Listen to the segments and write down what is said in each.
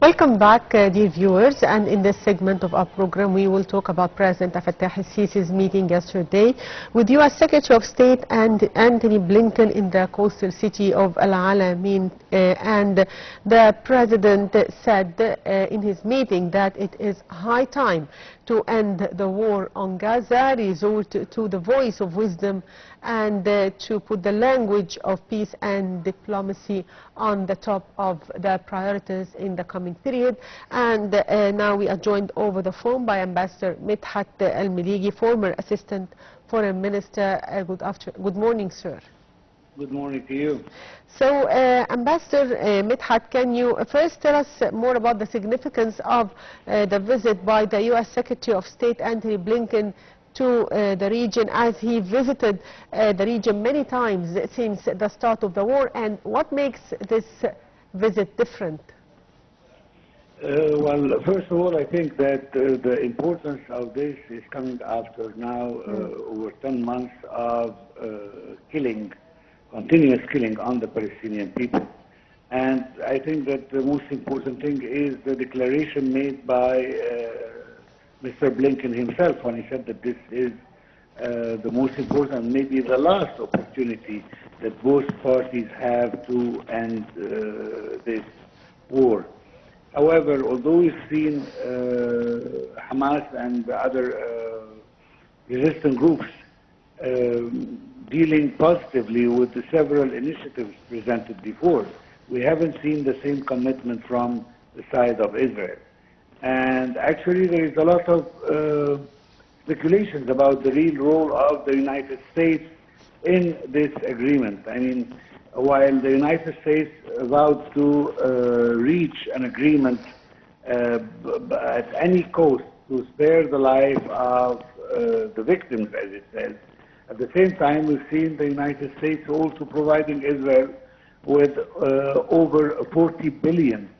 Welcome back, dear viewers, and in this segment of our program we will talk about President Fattah al-Sisi's meeting yesterday with U.S. Secretary of State and Anthony Blinken in the coastal city of Al Alamein, and the President said in his meeting that it is high time to end the war on Gaza, resort to the voice of wisdom, and to put the language of peace and diplomacy on the top of the priorities in the coming period. And now we are joined over the phone by Ambassador Medhat Meligi, former Assistant Foreign Minister. Good morning, sir. Good morning to you. So, Ambassador Medhat, can you first tell us more about the significance of the visit by the U.S. Secretary of State Anthony Blinken to the region, as he visited the region many times since the start of the war, and what makes this visit different? Well, first of all, I think that the importance of this is coming after now over 10 months of continuous killing on the Palestinian people. And I think that the most important thing is the declaration made by Mr. Blinken himself when he said that this is the most important, maybe the last opportunity that both parties have to end this war. However, although we've seen Hamas and other resistant groups dealing positively with the several initiatives presented before, we haven't seen the same commitment from the side of Israel. And actually there is a lot of speculations about the real role of the United States in this agreement. I mean, while the United States vowed to reach an agreement at any cost to spare the life of the victims, as it says, at the same time we've seen the United States also providing Israel with over 40 billion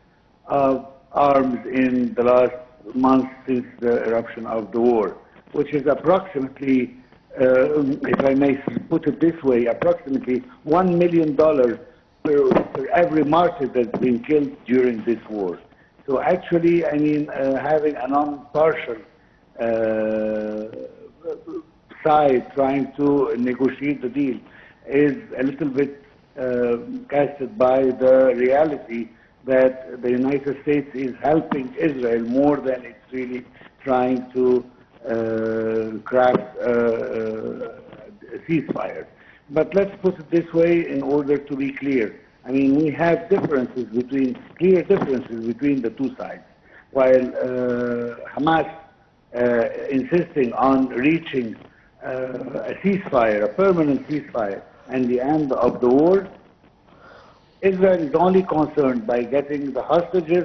of arms in the last month since the eruption of the war, which is approximately, if I may put it this way, approximately $1 million per every martyr that's been killed during this war. So actually, I mean, having a non-partial side trying to negotiate the deal is a little bit casted by the reality that the United States is helping Israel more than it's really trying to craft a ceasefire. But let's put it this way in order to be clear. I mean, we have clear differences between the two sides. While Hamas insisting on reaching a ceasefire, a permanent ceasefire, and the end of the war, Israel is only concerned by getting the hostages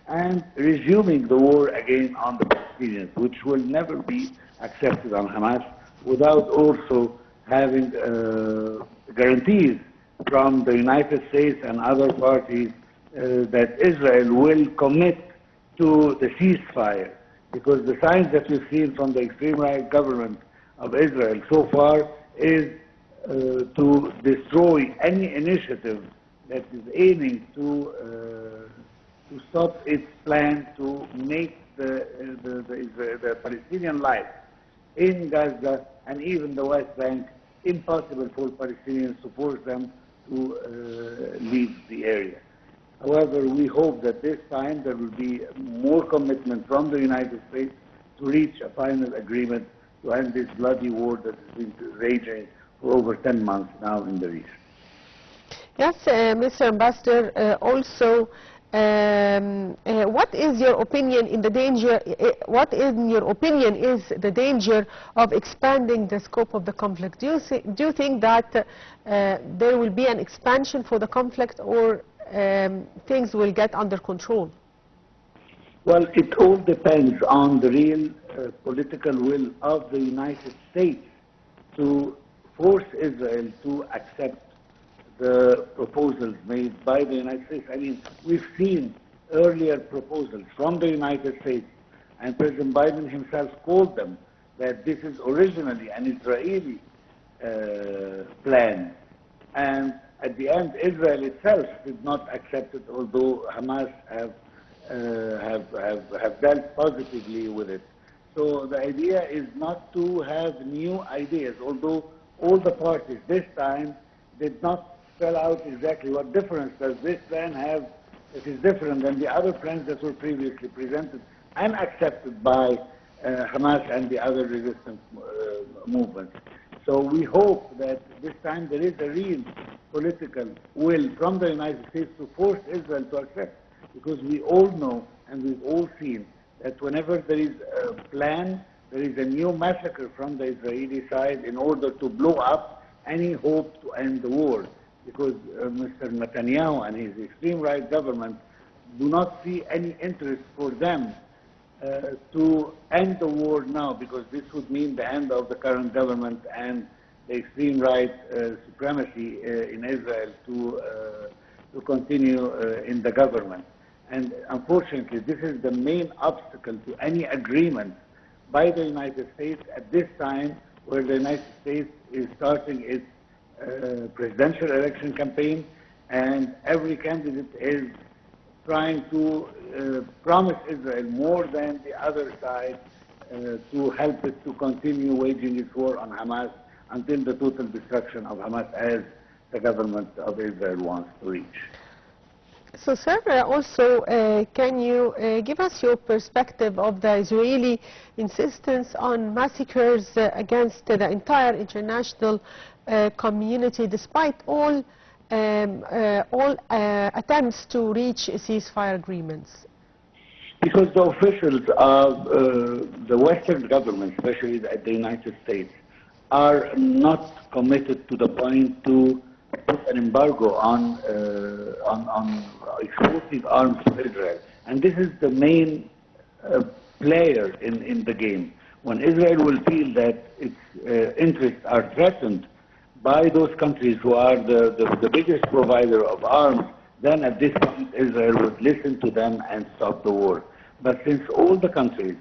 and resuming the war again on the Palestinians, which will never be accepted on Hamas without also having guarantees from the United States and other parties that Israel will commit to the ceasefire. Because the signs that we've seen from the extreme right government of Israel so far is to destroy any initiative that is aiming to stop its plan to make the Palestinian life in Gaza and even the West Bank impossible for Palestinians to force them to leave the area. However, we hope that this time there will be more commitment from the United States to reach a final agreement to end this bloody war that has been raging for over 10 months now in the region. Yes, Mr. Ambassador, also, what is your opinion in the danger, what in your opinion is the danger of expanding the scope of the conflict? Do you think that there will be an expansion for the conflict, or things will get under control? Well, it all depends on the real political will of the United States to force Israel to accept the proposals made by the United States. I mean, we've seen earlier proposals from the United States, and President Biden himself called them that this is originally an Israeli plan. And at the end, Israel itself did not accept it, although Hamas have have dealt positively with it. So the idea is not to have new ideas, although all the parties this time did not spell out exactly what difference does this plan have that is different than the other plans that were previously presented and accepted by Hamas and the other resistance movements. So we hope that this time there is a real political will from the United States to force Israel to accept, because we all know and we've all seen that whenever there is a plan, there is a new massacre from the Israeli side in order to blow up any hope to end the war. Because Mr. Netanyahu and his extreme right government do not see any interest for them to end the war now, because this would mean the end of the current government and the extreme right supremacy in Israel to continue in the government. And unfortunately, this is the main obstacle to any agreement by the United States at this time, where the United States is starting its presidential election campaign, and every candidate is trying to promise Israel more than the other side to help it to continue waging its war on Hamas until the total destruction of Hamas as the government of Israel wants to reach. So, sir, also, can you give us your perspective of the Israeli insistence on massacres against the entire international community, despite all attempts to reach ceasefire agreements? Because the officials of the Western government, especially the United States, are not committed to the point to put an embargo on exporting arms to Israel. And this is the main player in the game. When Israel will feel that its interests are threatened by those countries who are the biggest provider of arms, then at this point Israel would listen to them and stop the war. But since all the countries,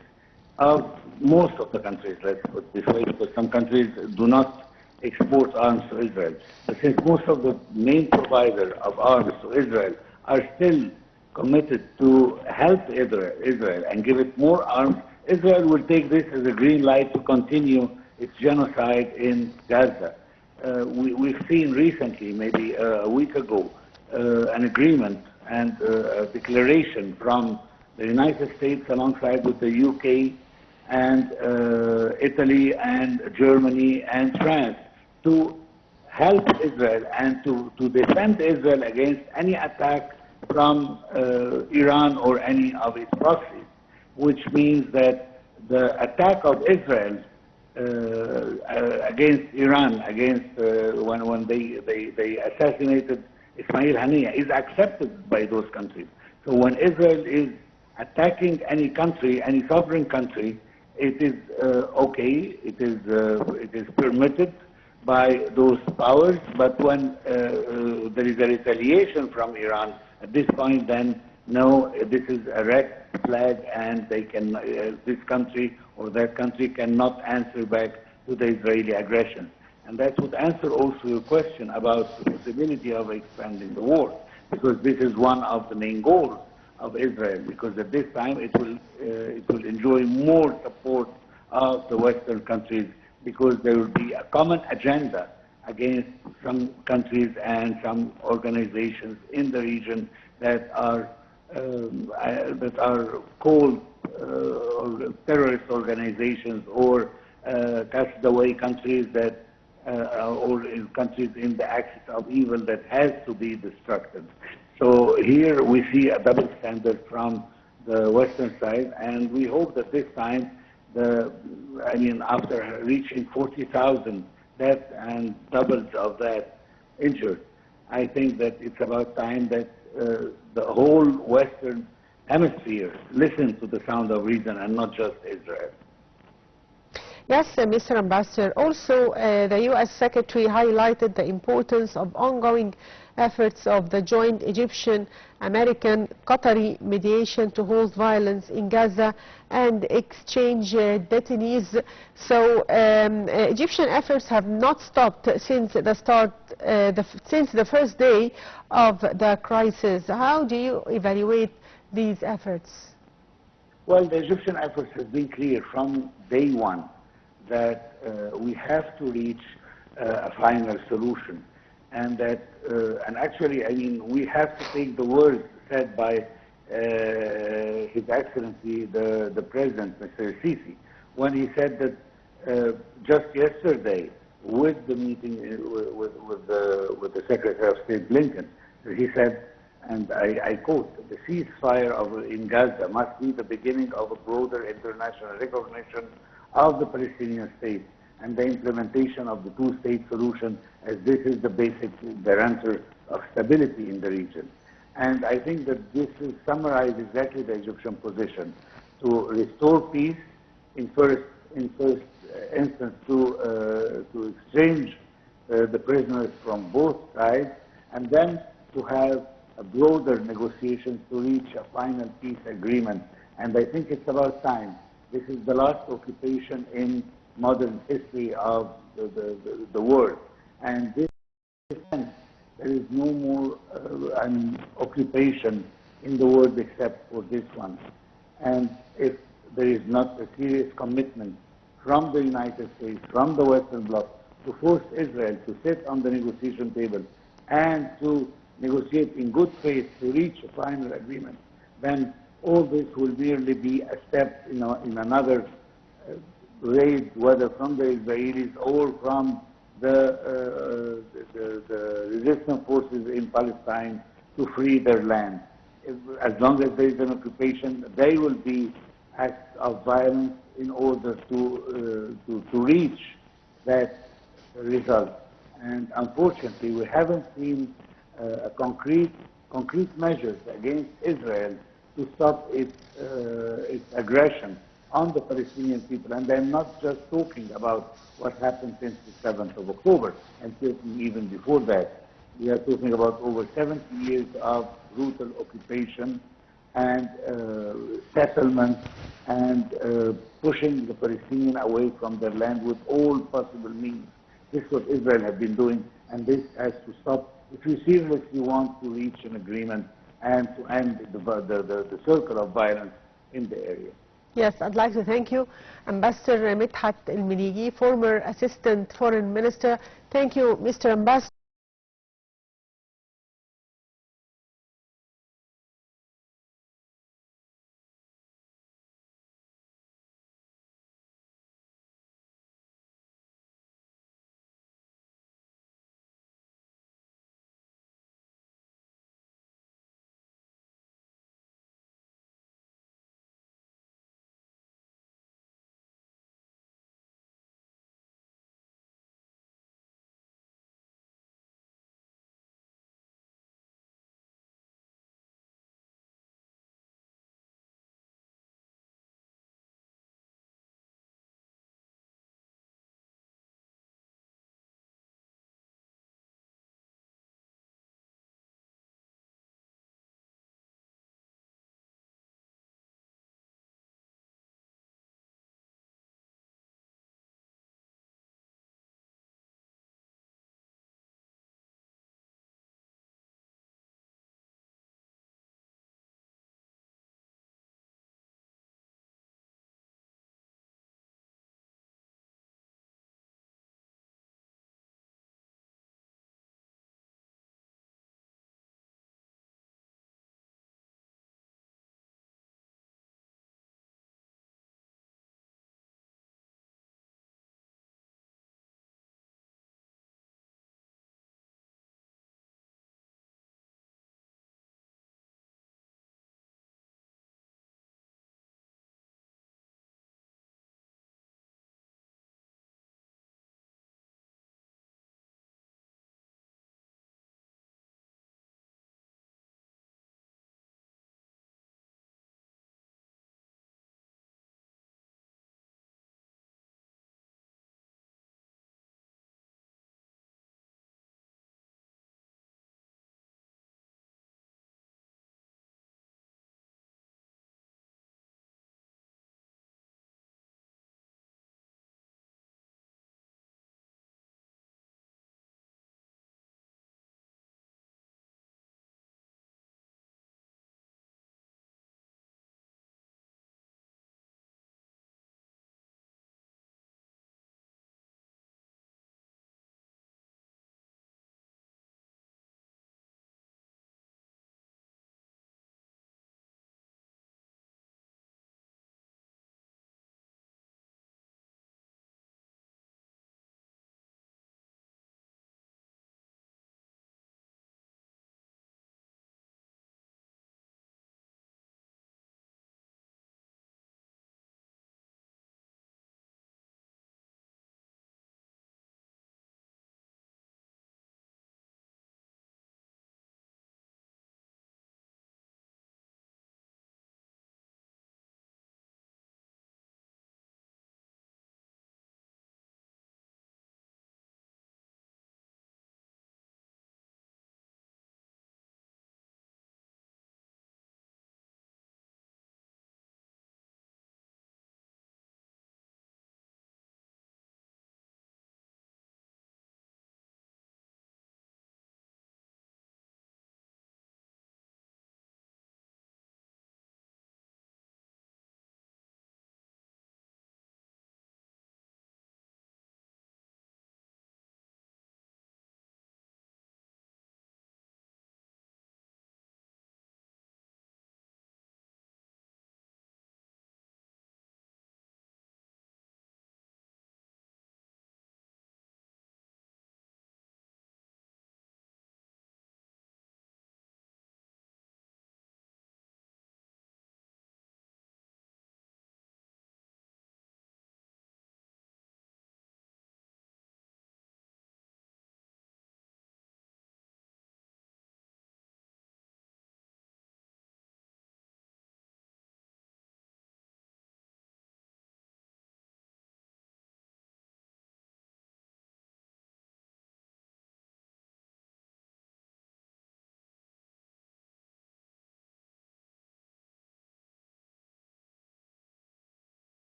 most of the countries, let's put it this way, because some countries do not export arms to Israel, but since most of the main providers of arms to Israel are still committed to help Israel and give it more arms, Israel will take this as a green light to continue its genocide in Gaza. We've seen recently, maybe a week ago, an agreement and a declaration from the United States alongside with the UK and Italy and Germany and France to help Israel and to defend Israel against any attack from Iran or any of its proxies, which means that the attack of Israel against Iran, against when they assassinated Ismail Haniyeh, is accepted by those countries. So when Israel is attacking any country, any sovereign country, it is okay, it is permitted by those powers, but when there is a retaliation from Iran, at this point then, no, this is a red flag and they can, this country or that country cannot answer back to the Israeli aggression. And that would answer also your question about the possibility of expanding the war, because this is one of the main goals of Israel, because at this time it will enjoy more support of the Western countries, because there will be a common agenda against some countries and some organizations in the region that are called terrorist organizations or castaway countries that or in countries in the axis of evil that has to be destructed. So here we see a double standard from the Western side, and we hope that this time, after reaching 40,000 deaths and doubles of that injured, I think that it's about time that the whole Western hemisphere listen to the sound of reason and not just Israel. Yes, Mr. Ambassador. Also, the U.S. Secretary highlighted the importance of ongoing efforts of the joint Egyptian-American Qatari mediation to halt violence in Gaza and exchange detainees. So Egyptian efforts have not stopped since the first day of the crisis. How do you evaluate these efforts? Well, the Egyptian efforts have been clear from day one that we have to reach a final solution, and that, and actually, I mean, we have to take the words said by His Excellency, the President, Mr. Sisi, when he said that just yesterday, with the meeting with the Secretary of State Blinken, he said, and I quote, "The ceasefire in Gaza must be the beginning of a broader international recognition of the Palestinian state and the implementation of the two-state solution, as this is the basic guarantor of stability in the region." And I think that this will summarize exactly the Egyptian position: to restore peace in first instance, to exchange the prisoners from both sides, and then to have a broader negotiations to reach a final peace agreement. And I think it's about time. This is the last occupation in modern history of the world, and this sense, there is no more occupation in the world except for this one. And if there is not a serious commitment from the United States, from the Western Bloc, to force Israel to sit on the negotiation table and to negotiate in good faith to reach a final agreement, then all this will merely be a step in another raid, whether from the Israelis or from the resistance forces in Palestine to free their land. As long as there is an occupation, they will be acts of violence in order to reach that result. And unfortunately, we haven't seen concrete measures against Israel to stop its aggression on the Palestinian people. And I'm not just talking about what happened since the 7th of October, and certainly even before that. We are talking about over 70 years of brutal occupation and settlement and pushing the Palestinians away from their land with all possible means. This is what Israel has been doing, and this has to stop if you seriously want to reach an agreement and to end the circle of violence in the area. Yes, I'd like to thank you, Ambassador Medhat El Meligi, former Assistant Foreign Minister. Thank you, Mr. Ambassador.